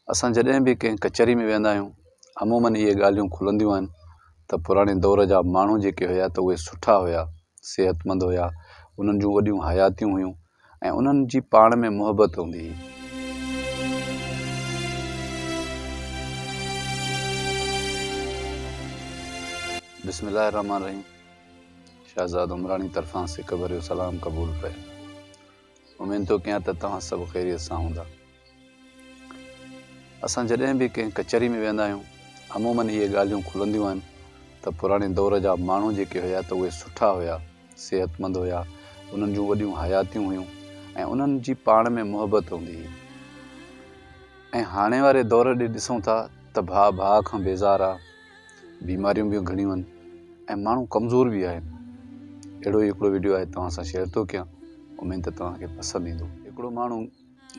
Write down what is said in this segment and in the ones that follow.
असां जॾहिं बि कंहिं कचहरी में वेंदा आहियूं अमूमन इहे ॻाल्हियूं खुलंदियूं आहिनि त पुराणे दौर जा माण्हू जेके हुया त उहे सुठा हुया, सेहतमंद हुया, उन्हनि जूं वॾियूं हयातियूं हुयूं ऐं उन्हनि जी पाण में मुहबत हूंदी हुई। बिस्मिल्लाह रहमान रहीम। शहज़ाद उमरानी तरफ़ां सिक भरियो सलाम क़बूल पए। उमेद थो कयां त तव्हां सभु ख़ैरियत सां हूंदा। असां जॾहिं बि कंहिं कचहरी में वेंदा आहियूं अमूमन इहे ॻाल्हियूं खुलंदियूं आहिनि त पुराणे दौर जा माण्हू जेके हुया त उहे सुठा हुया, सेहतमंद हुया, उन्हनि जूं वॾियूं हयातियूं हुयूं ऐं उन्हनि जी पाण में मुहबत हूंदी हुई। ऐं हाणे वारे दौर ॾे ॾिसूं था त भाउ भाउ खां बेज़ार आहे, बीमारियूं बि घणियूं आहिनि ऐं माण्हू कमज़ोर बि आहिनि। अहिड़ो ई हिकिड़ो वीडियो आहे, तव्हां सां शेयर थो कयां, उमेद त तव्हांखे पसंदि ईंदो। हिकिड़ो माण्हू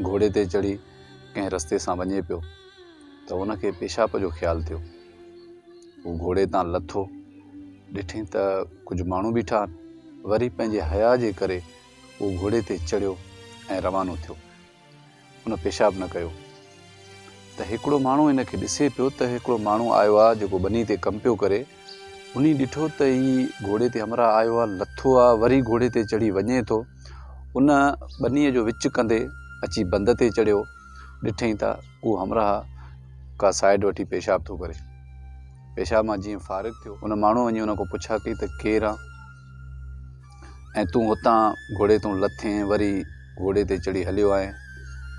घोड़े ते चढ़ी कंहिं रस्ते सां वञे पियो त उनखे पेशाब जो ख़्यालु थियो। उहो घोड़े तां लथो, ॾिठईं त कुझु माण्हू बीठा आहिनि, वरी पंहिंजे हया जे करे उहो घोड़े ते चढ़ियो ऐं रवानो थियो। उन पेशाब न कयो त हिकिड़ो माण्हू हिनखे ॾिसे पियो त हिकिड़ो माण्हू आयो आहे जेको ॿनी ते कमु पियो करे। उन ॾिठो त ही घोड़े ते हमरा आयो आहे, लथो आहे, वरी घोड़े ते चढ़ी वञे थो। उन ॿनीअ जो विच कंदे अची बंध ते चढ़ियो, ॾिठईं त उहो हमरा का साइड वठी पेशाब थो करे। पेशाब मां जीअं फ़ारिग थियो, उन माण्हू वञी उन खां पुछा कई त केरु आहे ऐं तूं हुतां घोड़े तूं लथें वरी घोड़े ते चढ़ी हलियो आहे।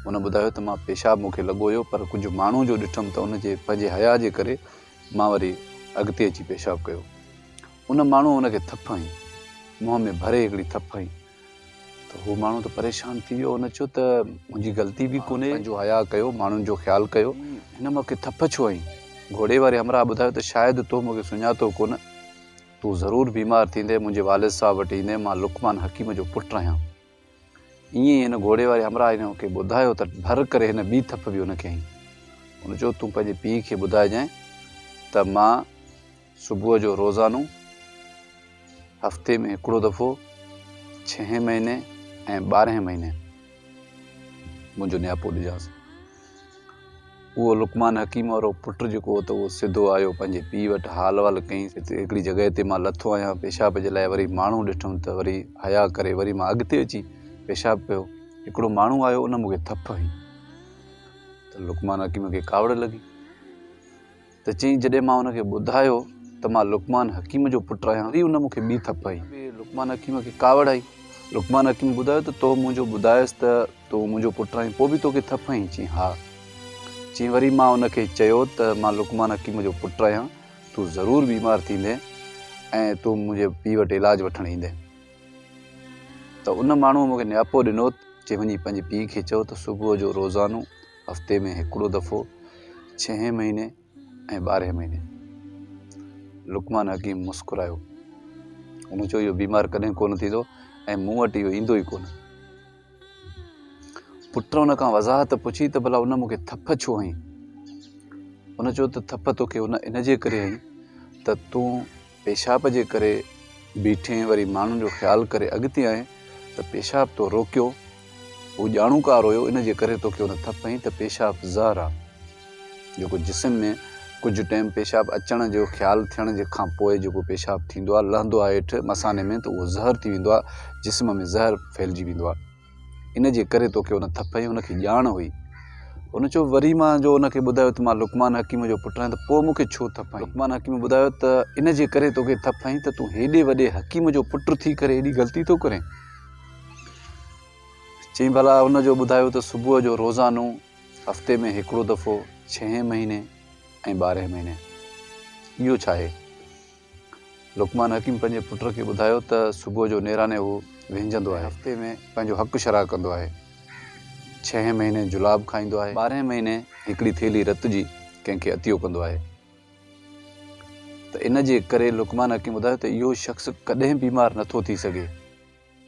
उन ॿुधायो त मां पेशाब मूंखे लॻो हुयो, पर कुझु माण्हू जो ॾिठुमि त उनजे पंहिंजे हया जे करे मां वरी अॻिते अची पेशाब कयो। उन माण्हू उनखे थप हईं, मुंहं में भरे हिकिड़ी थप हईं त उहो माण्हू त परेशान थी वियो। उन चयो त मुंहिंजी ग़लती बि कोन्हे, पंहिंजो हया कयो, माण्हुनि जो ख़्यालु कयो, हिन मूंखे थप छो हईं? घोड़े वारे हमरा ॿुधायो त शायदि तो मूंखे सुञातो कोन, तूं ज़रूरु बीमार थींदे, मुंहिंजे वालिद साहब वटि ईंदे, मां लुकमान हकीम जो पुटु आहियां। ईअं ई हिन घोड़े वारे हमरा हिनखे ॿुधायो त भर करे हिन ॿी थप बि हुनखे हईं। हुन चयो तूं पंहिंजे पीउ खे ॿुधाइजांइ त मां सुबुह जो रोज़ानो हफ़्ते में हिकिड़ो दफ़ो 6 महीने ऐं 12 महीने मुंहिंजो नियापो ॾिजांसि। उहो लुकमान हकीम वारो पुटु जेको हो त उहो सिधो आयो पंहिंजे पीउ वटि, हाल वाल कयईं, हिकिड़ी जॻह ते मां लथो आहियां पेशाब जे लाइ, वरी माण्हू ॾिठुमि त वरी हया करे वरी मां अॻिते अची पेशाब कयो। हिकिड़ो माण्हू आयो, उन मूंखे थप हईं त लुकमान हकीम खे कावड़ लॻी त चईं जॾहिं मां हुनखे ॿुधायो त मां लुकमान हकीम जो पुटु आहियां, वरी उन मूंखे ॿी थप हईं। लुकमान हकीम खे कावड़ आई। लुकमान हकीम ॿुधायो त तो मुंहिंजो ॿुधायसि त तूं मुंहिंजो पुटु आहीं, पोइ बि तोखे थप हईं? चईं हा। चईं वरी मां उनखे चयो त मां लुकमान हकीम जो पुटु आहियां, तूं ज़रूरु बीमार थींदे ऐं तूं मुंहिंजे पीउ वटि इलाजु वठणु ईंदे। त उन माण्हूअ मूंखे नियापो ॾिनो, चई वञी पंहिंजे पीउ खे चयो त सुबुह जो रोज़ानो हफ़्ते में हिकिड़ो दफ़ो 6 महीने ऐं 12 महीने। लुकमान हकीम मुस्कुरायो। उन चयो इहो बीमार कॾहिं कोन थींदो ऐं मूं वटि इहो ईंदो ई कोन। पुट उन खां वज़ाहत पुछी त भला उन मूंखे थप छो हईं? उन चयो त थप तोखे इन जे करे हईं त तूं पेशाब जे करे बीठें, वरी माण्हुनि जो ख़्यालु करे अॻिते आएं त पेशाब तो रोकियो, उहो ॼाणूकार हुयो, इन जे करे तोखे उन थप हईं। त पेशाब ज़हर आहे जेको जिस्म में कुझु टाइम पेशाब अचण जो ख़्यालु थियण जे खां पोइ जेको पेशाब थींदो आहे, लहंदो आहे हेठि मसाने में, त उहो ज़हर थी वेंदो आहे, जिस्म में ज़हर फैलिजी वेंदो आहे। इन जे करे तोखे उन थप हईं, उनखे ॼाण हुई। उन चयो वरी मां जो उनखे ॿुधायो त मां लुकमान हकीम जो पुटु आहियां, त पोइ मूंखे छो थप हईं? लुकमान हकीम ॿुधायो त इन जे करे तोखे थप हईं त तूं हेॾे वॾे हकीम जो पुटु थी करे हेॾी ग़लती थो करें। चईं भला उनजो ॿुधायो त सुबुह जो रोज़ानो हफ़्ते में हिकिड़ो दफ़ो 6 महीने ऐं 12 महीने, इहो छा आहे? लुकमान हकीम पंहिंजे पुट खे ॿुधायो त सुबुह जो नेराने उहो विंझंदो आहे, हफ़्ते में पंहिंजो हक़ शरा कंदो आहे, 6 महीने जुलाब खाईंदो आहे, 12 महीने हिकिड़ी थेली रत जी कंहिंखे अतियो कंदो आहे। त इन जे करे लुकमान हकीम ॿुधायो त इहो शख़्स कॾहिं बीमार नथो थी सघे,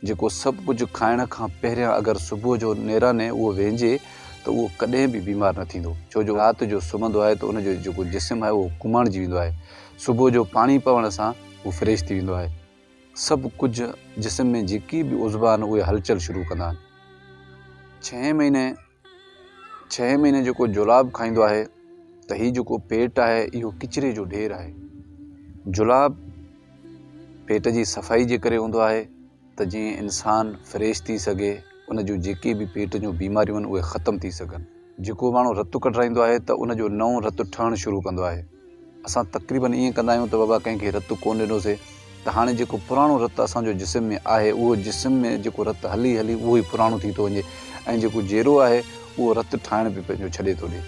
जेको सभु कुझु खाइण खां पहिरियां अगरि सुबुह जो नेराने उहो वेंझे त उहो कॾहिं बि बीमार न थींदो। छो जो राति जो सुम्हंदो आहे त उनजो जेको जिस्म आहे उहो कुमाणिजी वेंदो आहे, सुबुह जो पाणी पवण सां उहो फ्रेश थी वेंदो आहे, सभु कुझु जिस्म में जेकी बि उज़वा आहिनि उहे हलचल शुरू कंदा आहिनि। 6 महीने 6 महीने जेको जुलाब खाईंदो आहे त हीउ जेको पेट आहे इहो किचिरे जो ढेर आहे। जुलाब पेट जी सफ़ाई जे करे हूंदो आहे त जीअं इंसान फ्रेश थी सघे, उन जूं जेके बि पेट जूं बीमारियूं आहिनि उहे ख़तमु थी सघनि। जेको माण्हू रतु कढाईंदो आहे त उन जो नओं रतु ठहणु शुरू कंदो आहे। असां तक़रीबन ईअं कंदा आहियूं त बाबा कंहिंखे रतु कोन ॾिनोसीं त हाणे जेको पुराणो रतु असांजो जिस्म में आहे उहो जिस्म में जेको रतु हली हली उहो ई पुराणो थी थो वञे ऐं जेको जहिड़ो आहे उहो रतु ठाहिण बि पंहिंजो छॾे थो ॾिए।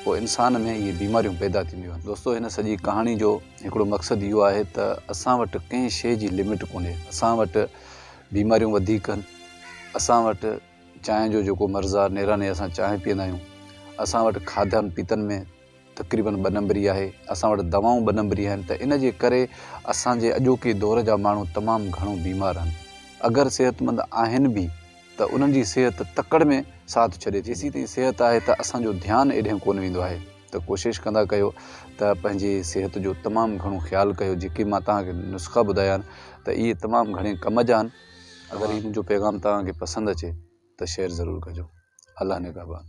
पोइ इंसान में इहे बीमारियूं पैदा थींदियूं आहिनि। दोस्तो, हिन सॼी कहाणी जो हिकिड़ो मक़सदु इहो आहे त असां वटि कंहिं शइ जी लिमिट कोन्हे। असां वटि बीमारियूं वधीक आहिनि, असां वटि चांहि जो जेको मर्ज़ु आहे, नेराने असां चांहि पीअंदा आहियूं, असां वटि खाधनि पीतनि में तक़रीबन 2 नंबरी आहे, असां वटि दवाऊं 2 नंबरी आहिनि। त इन जे करे असांजे अॼोके दौर जा माण्हू तमामु घणो बीमार आहिनि। अगरि सिहतमंद आहिनि बि त उन्हनि जी सिहत तकड़ में साथ छॾे। जेसीं ताईं सिहत आहे त असांजो ध्यानु एॾे कोन वेंदो आहे। त कोशिशि कंदा कयो त पंहिंजी सिहत जो तमामु घणो ख़्यालु कयो। जेके मां तव्हांखे नुस्ख़ा ॿुधाया आहिनि त इहे तमामु घणे कम जा आहिनि। अगरि इहो मुंहिंजो पैगाम तव्हांखे पसंदि अचे त शेयर ज़रूरु कजो। अल्लाह निगहबान।